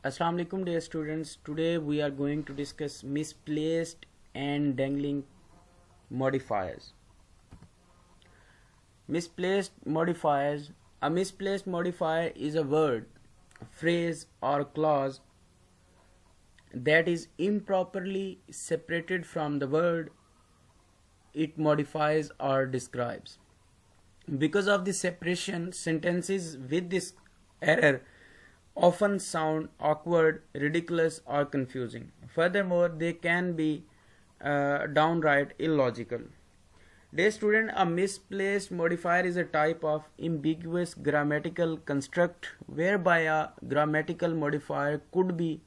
Assalamu alaikum dear students. Today we are going to discuss misplaced and dangling modifiers. Misplaced modifiers. A misplaced modifier is a word, phrase or clause that is improperly separated from the word it modifies or describes. Because of the separation, sentences with this error often sound awkward, ridiculous, or confusing. Furthermore, they can be downright illogical. Dear student, a misplaced modifier is a type of ambiguous grammatical construct whereby a grammatical modifier could be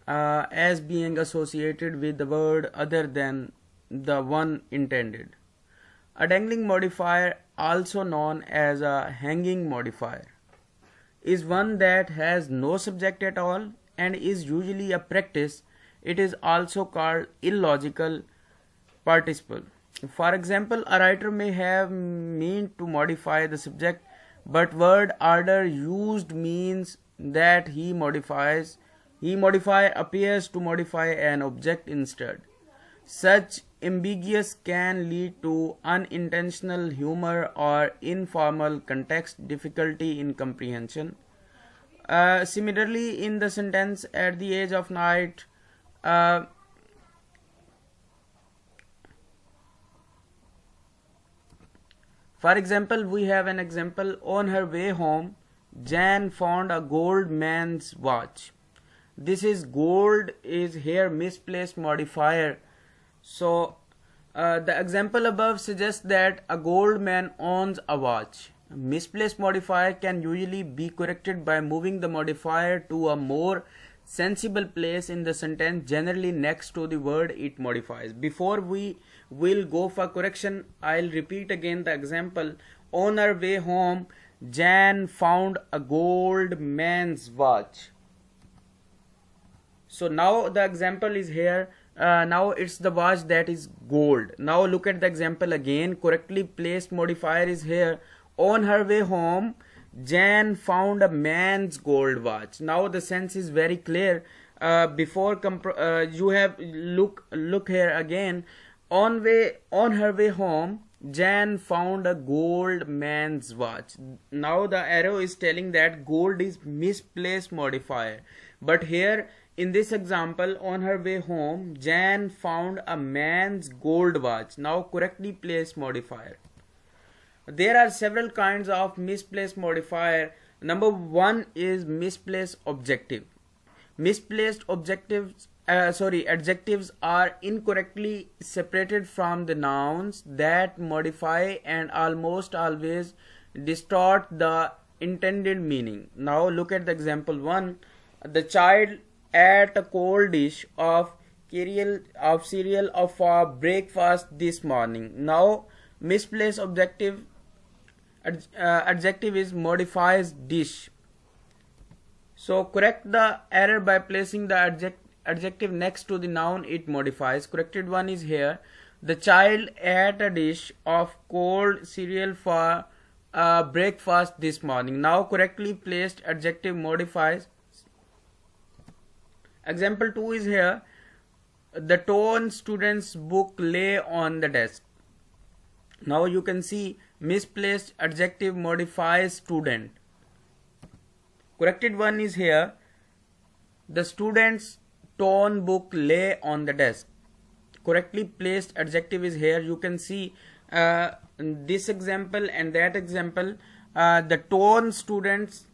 as being associated with the word other than the one intended. A dangling modifier, also known as a hanging modifier, is one that has no subject at all and is usually a practice. It is also called illogical participle. For example, a writer may have meant to modify the subject, but word order used means that he modifier appears to modify an object instead. Such ambiguous can lead to unintentional humor or informal context difficulty in comprehension. Similarly, in the sentence "at the edge of night," for example, we have an example: on her way home, Jan found a gold man's watch. This is gold is here misplaced modifier. So the example above suggests that a gold man owns a watch. Misplaced modifier can usually be corrected by moving the modifier to a more sensible place in the sentence, generally next to the word it modifies. Before we will go for correction, I'll repeat again the example. On her way home, Jan found a gold man's watch. So now the example is here. Now it's the watch that is gold. Now look at the example again. Correctly placed modifier is here. On her way home, Jan found a man's gold watch. Now the sense is very clear. You have look here again. On her way home, Jan found a gold man's watch. Now the arrow is telling that gold is misplaced modifier. But here in this example, on her way home, Jan found a man's gold watch. Now correctly placed modifier. There are several kinds of misplaced modifier. Number one is misplaced objective. Misplaced adjectives are incorrectly separated from the nouns that modify and almost always distort the intended meaning. Now look at the example 1. The child ate a cold dish of cereal for breakfast this morning. Now misplaced adjective is modifies dish. So correct the error by placing the adjective next to the noun it modifies. Corrected one is here. The child ate a dish of cold cereal for breakfast this morning. Now correctly placed adjective modifies. Example 2 is here. The torn student's book lay on the desk. Now you can see misplaced adjective modifies student. Corrected one is here. The student's torn book lay on the desk. Correctly placed adjective is here. You can see this example and that example. The torn student's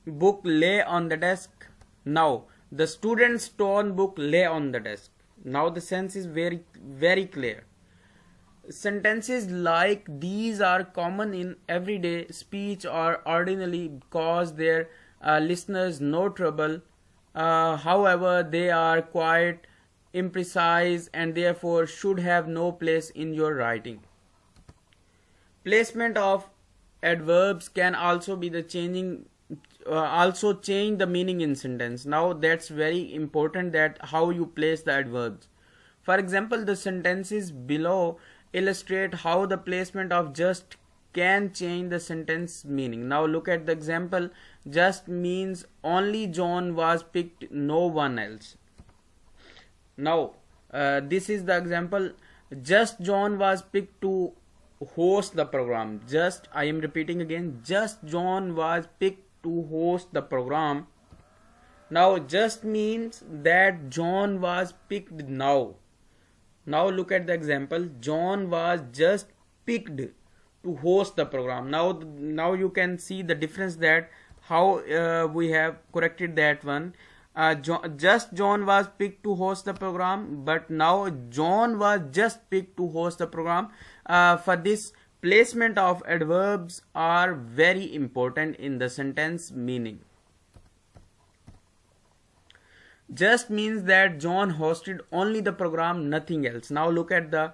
book lay on the desk. Now the student's torn book lay on the desk. Now the sense is very, very clear. Sentences like these are common in everyday speech or ordinarily cause their listeners no trouble. However, they are quite imprecise and therefore should have no place in your writing. Placement of adverbs can also be the change the meaning in sentence. Now that's very important, that how you place the adverbs. For example, the sentences below illustrate how the placement of just can change the sentence meaning. Now look at the example. Just means only John was picked, no one else. Now this is the example. Just John was picked to host the program. I am repeating again, just John was picked to host the program. Now just means that John was picked now. Now look at the example. John was just picked to host the program. Now you can see the difference, that how we have corrected that one. Just John was picked to host the program, but now John was just picked to host the program. For this, placement of adverbs are very important in the sentence meaning. Just means that John hosted only the program, nothing else. Now look at the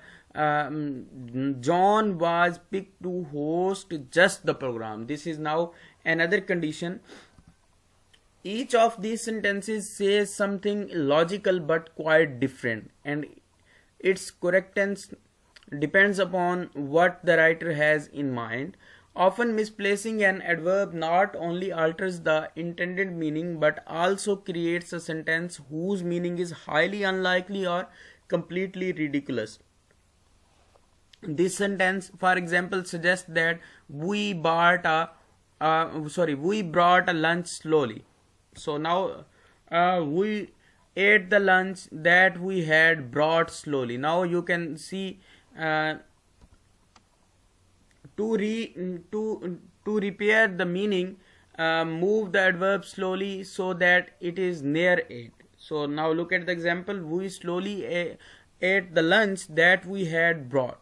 John was picked to host just the program. This is now another condition. Each of these sentences says something logical but quite different, and its correctness depends upon what the writer has in mind. Often misplacing an adverb not only alters the intended meaning but also creates a sentence whose meaning is highly unlikely or completely ridiculous. This sentence, for example, suggests that we brought a lunch slowly. So now we ate the lunch that we had brought slowly. Now you can see to repair the meaning, move the adverb slowly so that it is near it. So now look at the example. We slowly ate the lunch that we had brought.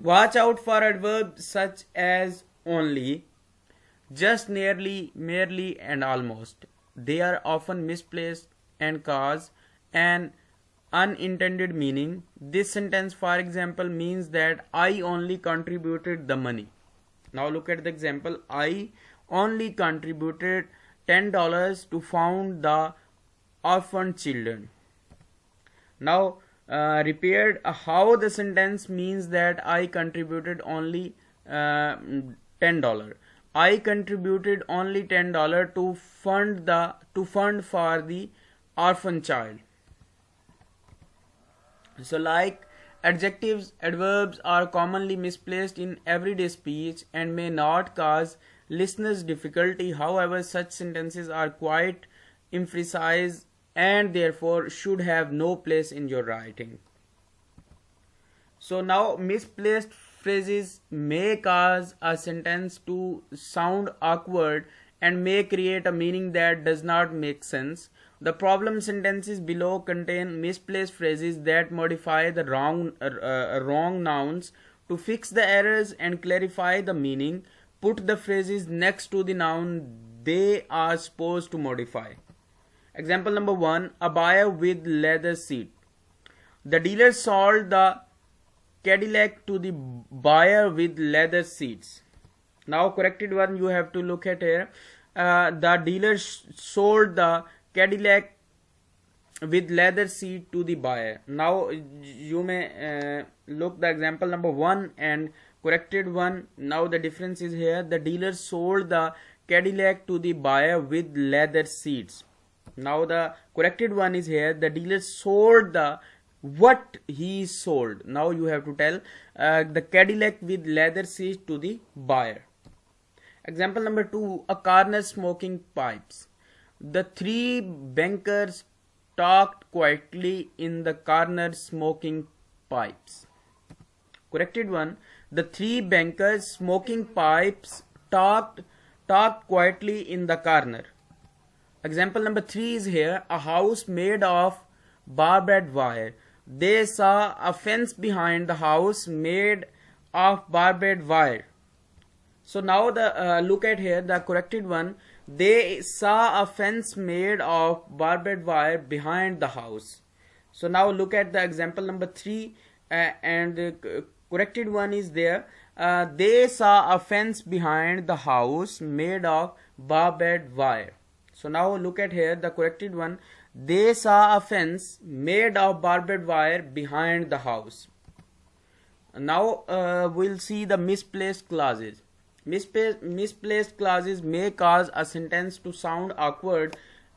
Watch out for adverbs such as only, just, nearly, merely, and almost. They are often misplaced and cause an unintended meaning. This sentence, for example, means that I only contributed the money. Now look at the example. I only contributed $10 to found the orphan children. Now repaired, how the sentence means that I contributed only $10. I contributed only $10 to fund for the orphan child. So like adjectives, adverbs are commonly misplaced in everyday speech and may not cause listeners difficulty. However, such sentences are quite imprecise and therefore should have no place in your writing. So now misplaced phrases may cause a sentence to sound awkward and may create a meaning that does not make sense. The problem sentences below contain misplaced phrases that modify the wrong nouns. To fix the errors and clarify the meaning, put the phrases next to the noun they are supposed to modify. Example number 1, a buyer with leather seat. The dealer sold the Cadillac to the buyer with leather seats. Now corrected one you have to look at here. The dealer sold the Cadillac with leather seat to the buyer. Now you may look the example number 1 and corrected one. Now the difference is here. The dealer sold the Cadillac to the buyer with leather seats. Now the corrected one is here. The dealer sold the what he sold. Now you have to tell the Cadillac with leather seats to the buyer. Example number 2, a corner smoking pipes. The 3 bankers talked quietly in the corner smoking pipes. Corrected one, the 3 bankers smoking pipes talked quietly in the corner. Example number 3 is here, a house made of barbed wire. They saw a fence behind the house made of barbed wire. So now the look at here the corrected one. They saw a fence made of barbed wire behind the house. So now look at the example number 3 and the corrected one is there. They saw a fence behind the house made of barbed wire. So now look at here the corrected one. They saw a fence made of barbed wire behind the house. Now we'll see the misplaced clauses. Misplaced clauses may cause a sentence to sound awkward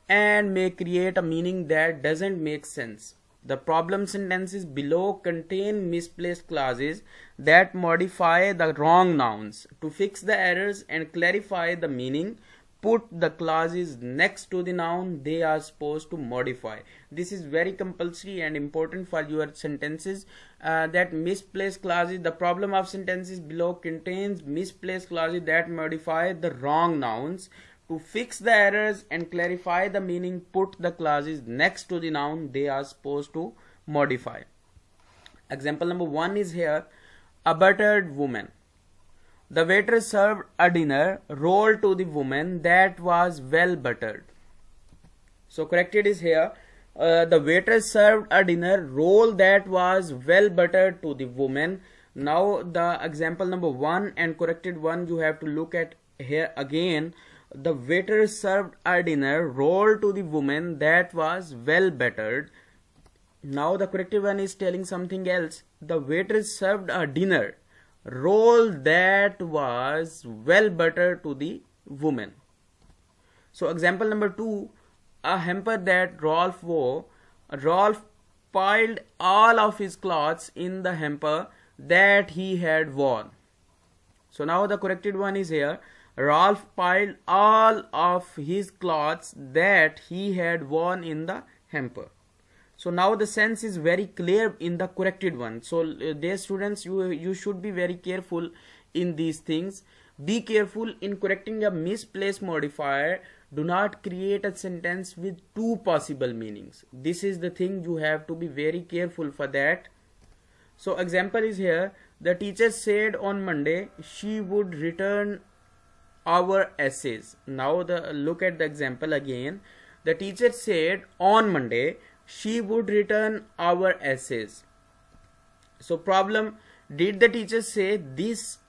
and may create a meaning that doesn't make sense. The problem sentences below contain misplaced clauses that modify the wrong nouns. To fix the errors and clarify the meaning, put the clauses next to the noun they are supposed to modify. This is very compulsory and important for your sentences. That misplaced clauses, the problem of sentences below contains misplaced clauses that modify the wrong nouns. To fix the errors and clarify the meaning, put the clauses next to the noun they are supposed to modify. Example number 1 is here: a buttered woman. The waiter served a dinner roll to the woman that was well buttered. So corrected is here: the waiter served a dinner roll that was well buttered to the woman. Now the example number 1 and corrected one you have to look at here again. The waiter served a dinner roll to the woman that was well buttered. Now the corrected one is telling something else. The waiter served a dinner roll that was well buttered to the woman. So example number 2, a hamper that Rolf wore. Rolf piled all of his clothes in the hamper that he had worn. So now the corrected one is here: Rolf piled all of his clothes that he had worn in the hamper. So now the sense is very clear in the corrected one. So dear students, you should be very careful in these things. Be careful in correcting a misplaced modifier. Do not create a sentence with two possible meanings. This is the thing you have to be very careful for that. So example is here: the teacher said on Monday she would return our essays. Now look at the example again. The teacher said on Monday she would return our essays. So problem: did the teacher say this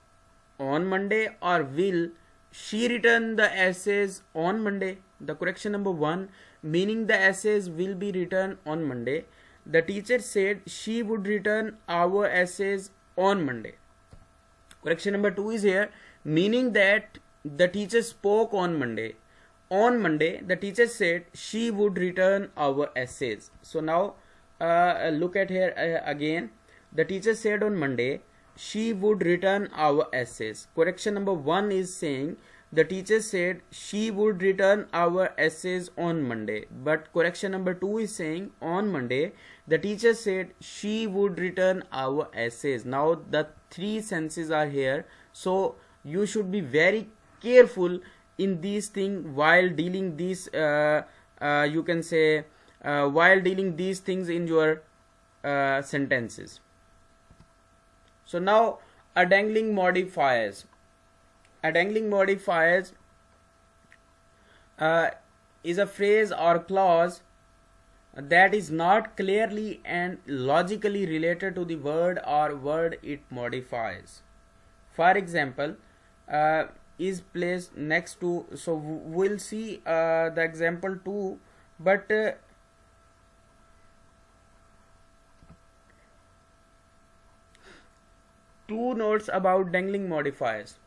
on Monday, or will she return the essays on Monday? The correction number 1, meaning the essays will be returned on Monday. The teacher said she would return our essays on Monday. Correction number 2 is here, meaning that the teacher spoke on Monday. On Monday, the teacher said she would return our essays. So now look at here again. The teacher said on Monday she would return our essays. Correction number 1 is saying the teacher said she would return our essays on Monday. But correction number 2 is saying on Monday the teacher said she would return our essays. Now the three senses are here. So you should be very careful in these things while dealing these you can say while dealing these things in your sentences. So now a dangling modifiers. A dangling modifiers is a phrase or clause that is not clearly and logically related to the word or word it modifies. For example, is placed next to, so we'll see the example 2, but two notes about dangling modifiers.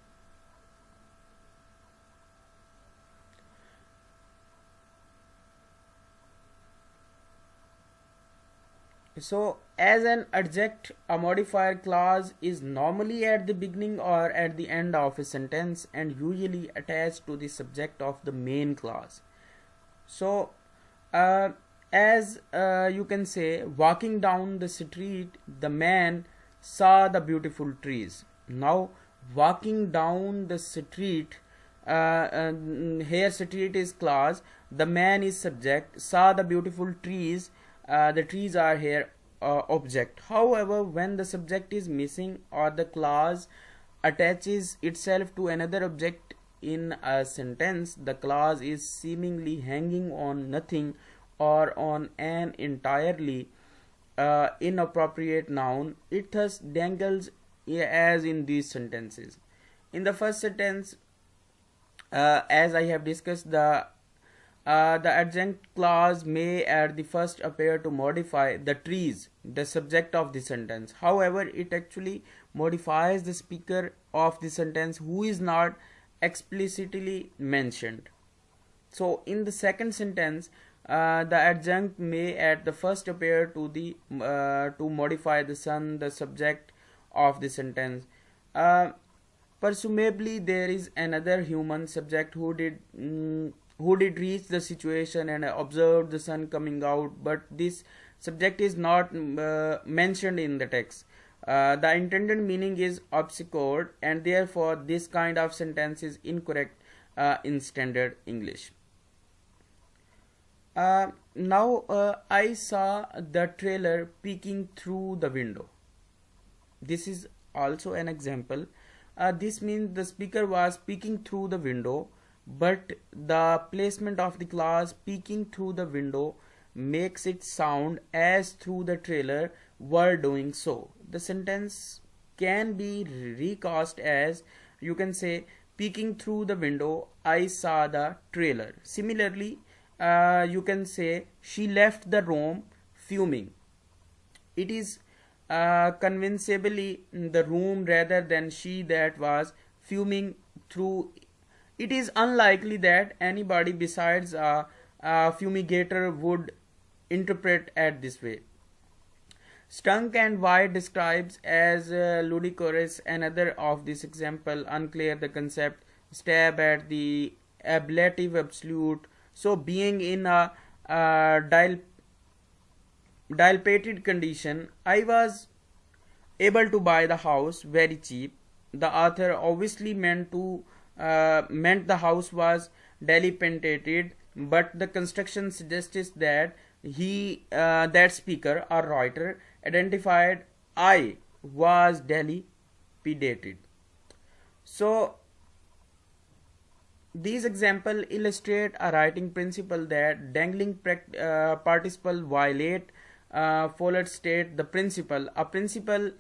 So as an adjective, a modifier clause is normally at the beginning or at the end of a sentence and usually attached to the subject of the main clause. So as you can say, walking down the street, the man saw the beautiful trees. Now walking down the street, here street is clause, the man is subject, saw the beautiful trees, the trees are here object. However, when the subject is missing or the clause attaches itself to another object in a sentence, the clause is seemingly hanging on nothing or on an entirely inappropriate noun. It thus dangles as in these sentences. In the first sentence, as I have discussed, the The adjunct clause may at the first appear to modify the trees, the subject of the sentence. However, it actually modifies the speaker of the sentence who is not explicitly mentioned. So in the second sentence, the adjunct may at the first appear to modify the sun, the subject of the sentence. Presumably there is another human subject who did reach the situation and observed the sun coming out, but this subject is not mentioned in the text. The intended meaning is obscured, and therefore this kind of sentence is incorrect in standard English. Now I saw the trailer peeking through the window. This is also an example. This means the speaker was peeking through the window, but the placement of the clause peeking through the window makes it sound as through the trailer were doing so. The sentence can be recast as, you can say, peeking through the window, I saw the trailer. Similarly, you can say she left the room fuming. It is convincingly the room rather than she that was fuming through. It is unlikely that anybody besides a fumigator would interpret it this way. Strunk and White describes as ludicrous another of this example. Unclear the concept, stab at the ablative absolute. So being in a dilapidated condition, I was able to buy the house very cheap. The author obviously meant the house was dilapidated, but the construction suggests that that speaker or writer identified I was dilapidated. So these examples illustrate a writing principle that dangling participle violate Follett state the principle. A principle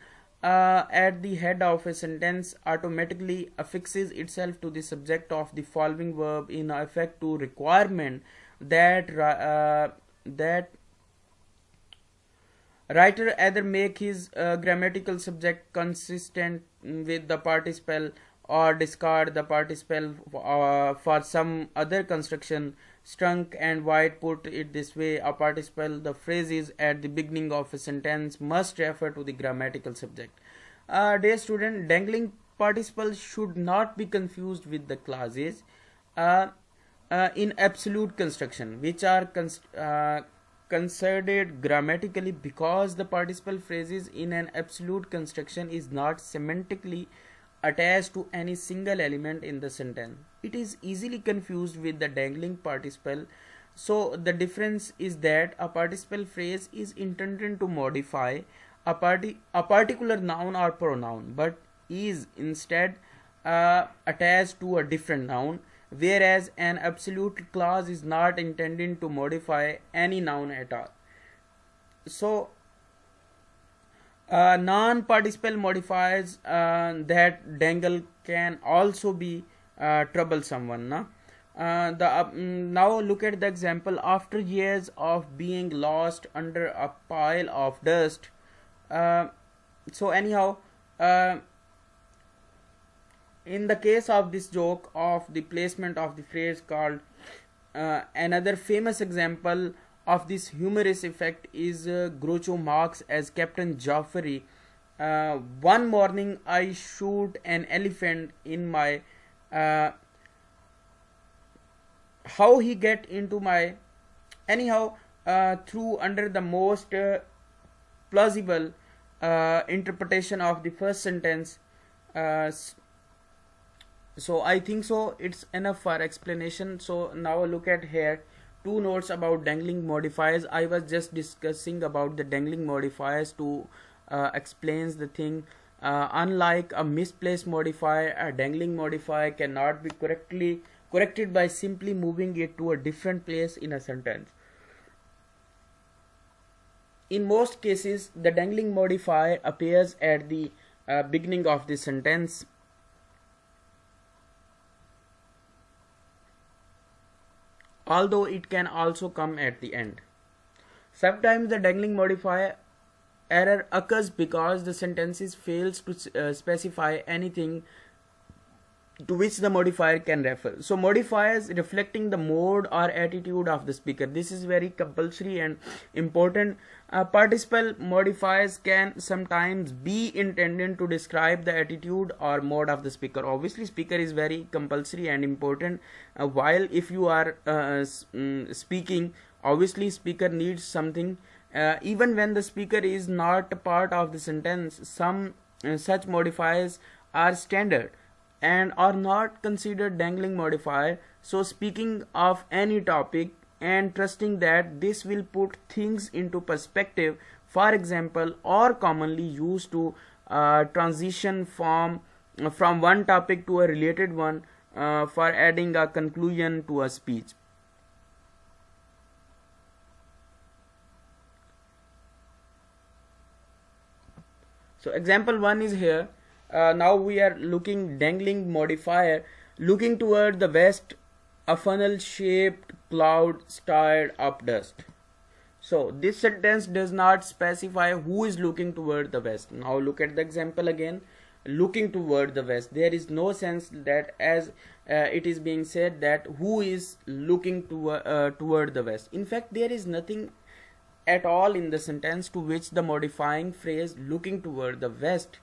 at the head of a sentence automatically affixes itself to the subject of the following verb in effect to requirement that that writer either make his grammatical subject consistent with the participle or discard the participle for some other construction. Strunk and White put it this way: a participle, the phrases at the beginning of a sentence, must refer to the grammatical subject. Dear student, dangling participles should not be confused with the clauses in absolute construction, which are considered grammatically, because the participle phrases in an absolute construction is not semantically attached to any single element in the sentence. It is easily confused with the dangling participle. So the difference is that a participle phrase is intended to modify a particular noun or pronoun, but is instead attached to a different noun, whereas an absolute clause is not intended to modify any noun at all. So non-participle modifiers that dangle can also be troublesome one. Now look at the example. After years of being lost under a pile of dust, so anyhow, in the case of this joke of the placement of the phrase called, another famous example of this humorous effect is Groucho Marx as Captain Joffrey. One morning I shoot an elephant in my how he get into my anyhow through under the most plausible interpretation of the first sentence. So I think so it's enough for explanation. So now look at here two notes about dangling modifiers. I was just discussing about the dangling modifiers to explains the thing. Unlike a misplaced modifier, a dangling modifier cannot be corrected by simply moving it to a different place in a sentence. In most cases, the dangling modifier appears at the beginning of the sentence. although it can also come at the end. Sometimes the dangling modifier error occurs because the sentences fails to specify anything to which the modifier can refer. So modifiers reflecting the mode or attitude of the speaker. This is very compulsory and important. Participle modifiers can sometimes be intended to describe the attitude or mode of the speaker. Obviously speaker is very compulsory and important. While if you are speaking, obviously speaker needs something. Even when the speaker is not a part of the sentence, some such modifiers are standard and are not considered dangling modifier. So speaking of any topic and trusting that this will put things into perspective, for example, or commonly used to transition from one topic to a related one, for adding a conclusion to a speech. So example 1 is here. Now we are looking dangling modifier. Looking toward the west, a funnel shaped cloud stirred up dust. So this sentence does not specify who is looking toward the west. Now look at the example again. Looking toward the west, there is no sense that as it is being said that who is looking toward the west. In fact, there is nothing at all in the sentence to which the modifying phrase looking toward the west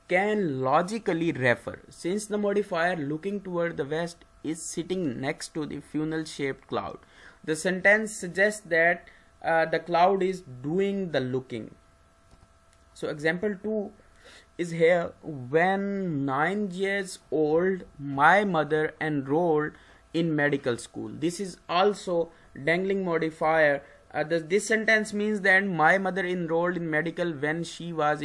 can logically refer, since the modifier looking toward the west is sitting next to the funnel shaped cloud. The sentence suggests that the cloud is doing the looking. So example 2 is here. When 9 years old, my mother enrolled in medical school. This is also dangling modifier. This sentence means that my mother enrolled in medical when she was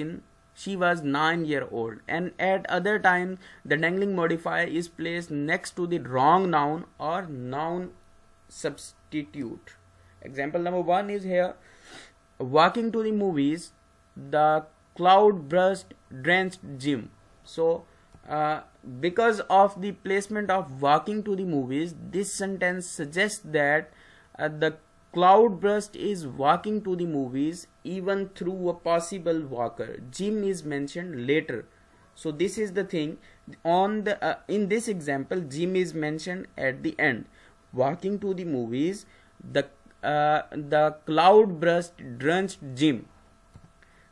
9-year old, and at other time the dangling modifier is placed next to the wrong noun or noun substitute. Example number 1 is here. Walking to the movies, the cloud burst drenched Jim. So because of the placement of walking to the movies, this sentence suggests that the cloud burst is walking to the movies even through a possible walker. Jim is mentioned later. So this is the thing. On the in this example, Jim is mentioned at the end. Walking to the movies, the cloud burst drenched Jim.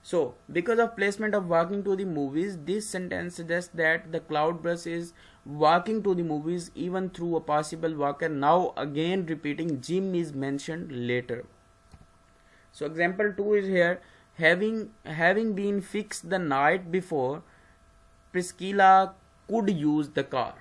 So because of placement of walking to the movies, this sentence suggests that the cloud burst is walking to the movies even through a possible walker. Now again repeating, Jim is mentioned later. So example 2 is here. Having been fixed the night before, Priscilla could use the car.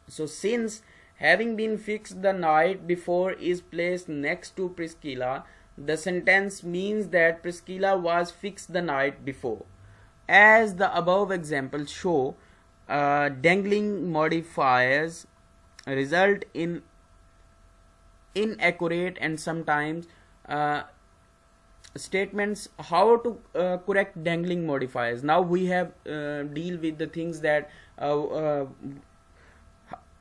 So since having been fixed the night before is placed next to Priscilla, the sentence means that Priscilla was fixed the night before. As the above examples show, dangling modifiers result in inaccurate and sometimes statements. How to correct dangling modifiers? Now we have deal with the things that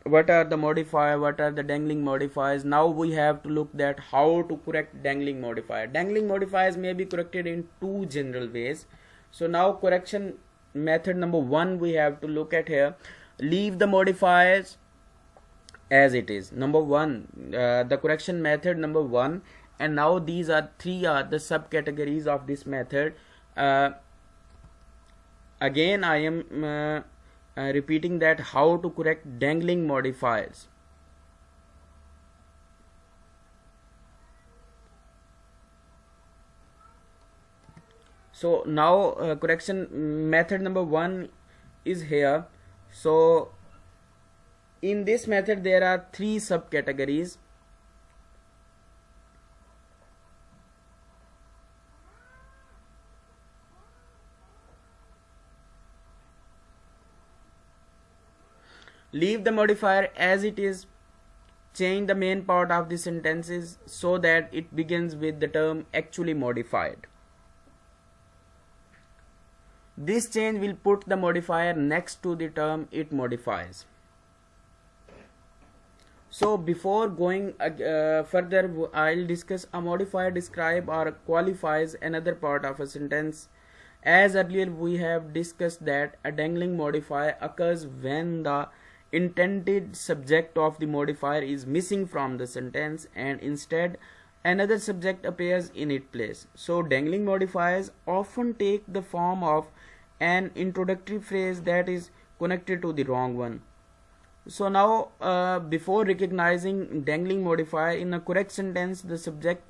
what are the modifier, what are the dangling modifiers. Now we have to look at how to correct dangling modifier. Dangling modifiers may be corrected in two general ways. So now correction method number 1 we have to look at here. Leave the modifiers as it is. Number 1, the correction method number 1, and now these are three are the subcategories of this method. Again I am repeating that how to correct dangling modifiers. So now correction method number 1 is here. So in this method there are three subcategories. Leave the modifier as it is. Change the main part of the sentences so that it begins with the term actually modified. This change will put the modifier next to the term it modifies. So before going further, I'll discuss a modifier describe or qualifies another part of a sentence. As earlier we have discussed that a dangling modifier occurs when the intended subject of the modifier is missing from the sentence and instead another subject appears in its place. So dangling modifiers often take the form of an introductory phrase that is connected to the wrong one. So now before recognizing dangling modifier in a correct sentence, the subject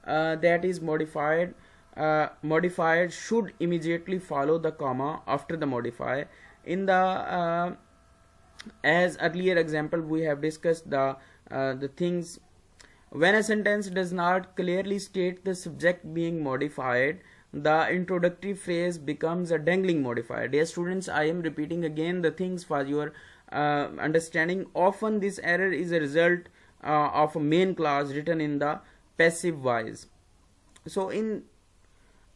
that is modified should immediately follow the comma after the modifier. In the as earlier example we have discussed the things. When a sentence does not clearly state the subject being modified, the introductory phrase becomes a dangling modifier. Dear students, I am repeating again the things for your understanding. Often this error is a result of a main clause written in the passive voice. So in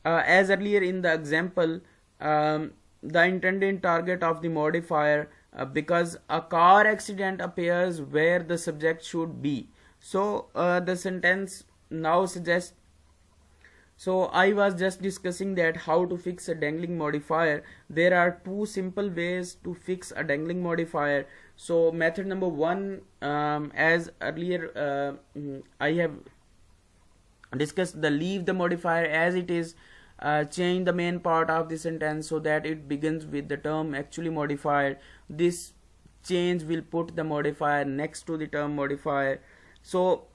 as earlier in the example, the intended target of the modifier because a car accident appears where the subject should be. So the sentence now suggests. So I was just discussing that how to fix a dangling modifier. There are two simple ways to fix a dangling modifier. So method number one, as earlier I have discussed, the leave the modifier as it is. Change the main part of the sentence so that it begins with the term actually modified. This change will put the modifier next to the term modifier. So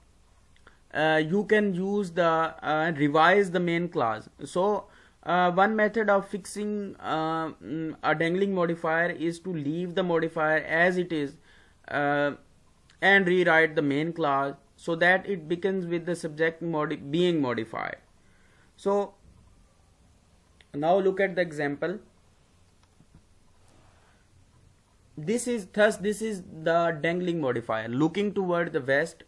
you can use the revise the main clause. So one method of fixing a dangling modifier is to leave the modifier as it is and rewrite the main clause so that it begins with the subject being modified. So now look at the example. This is the dangling modifier. Looking toward the west,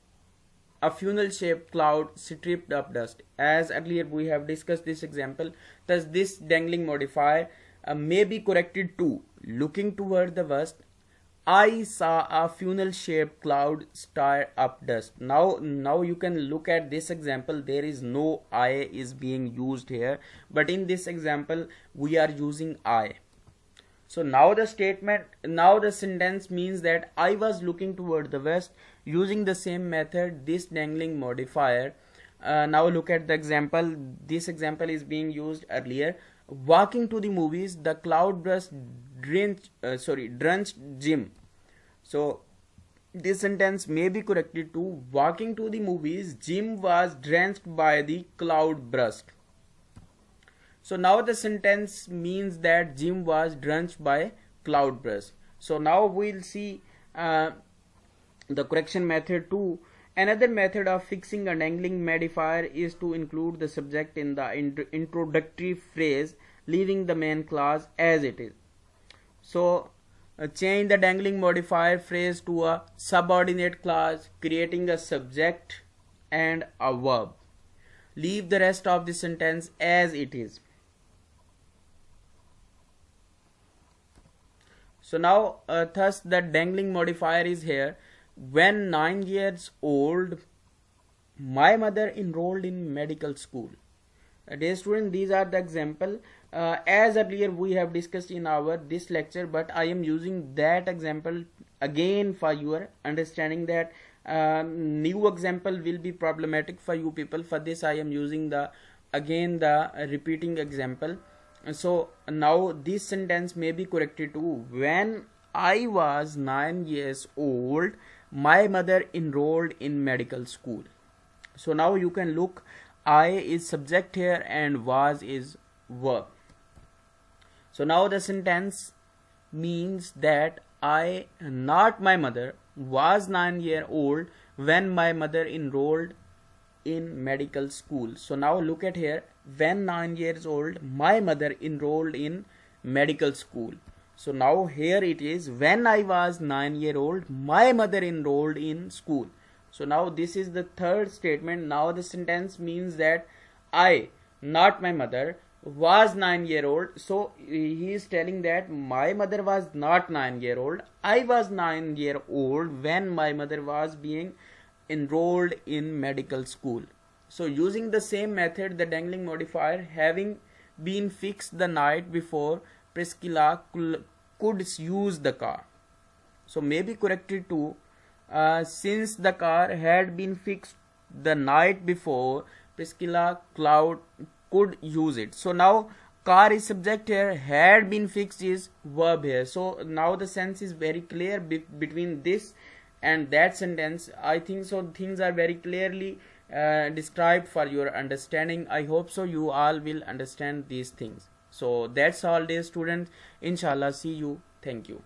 a funnel shaped cloud stripped up dust. As earlier we have discussed this example, thus this dangling modifier may be corrected to looking toward the west, I saw a funnel shaped cloud stir up dust. Now you can look at this example. There is no I is being used here, but in this example we are using I. So now the sentence means that I was looking toward the west using the same method, this dangling modifier. Now look at the example. This example is being used earlier. Walking to the movies, the cloud burst drenched Jim. So this sentence may be corrected to walking to the movies, Jim was drenched by the cloud burst. So now the sentence means that Jim was drenched by cloudburst. So now we'll see the correction method 2. Another method of fixing a dangling modifier is to include the subject in the introductory phrase, leaving the main clause as it is. So change the dangling modifier phrase to a subordinate clause, creating a subject and a verb. Leave the rest of the sentence as it is. So now thus the dangling modifier is here. When 9 years old, my mother enrolled in medical school. Dear student, these are the example. As earlier we have discussed in this lecture, but I am using that example again for your understanding that new example will be problematic for you people. For this I am using the repeating example. So now this sentence may be corrected to when I was 9 years old, my mother enrolled in medical school. So now you can look, I is subject here and was is verb. So now the sentence means that I, not my mother, was 9 years old when my mother enrolled in medical school. So now look at here, when 9 years old, my mother enrolled in medical school. So now here it is, when I was 9 years old, my mother enrolled in school. So now this is the third statement. Now the sentence means that I, not my mother, was 9 year old. So he is telling that my mother was not 9 year old. I was 9 year old when my mother was being enrolled in medical school. So using the same method, the dangling modifier having been fixed the night before, Priscilla could use the car. So maybe corrected to since the car had been fixed the night before, Priscilla Cloud could use it. So now car is subject here, had been fixed is verb here. So now the sense is very clear between this and that sentence. I think so things are very clearly described for your understanding. I hope so you all will understand these things. So that's all, dear students. Inshallah, see you. Thank you.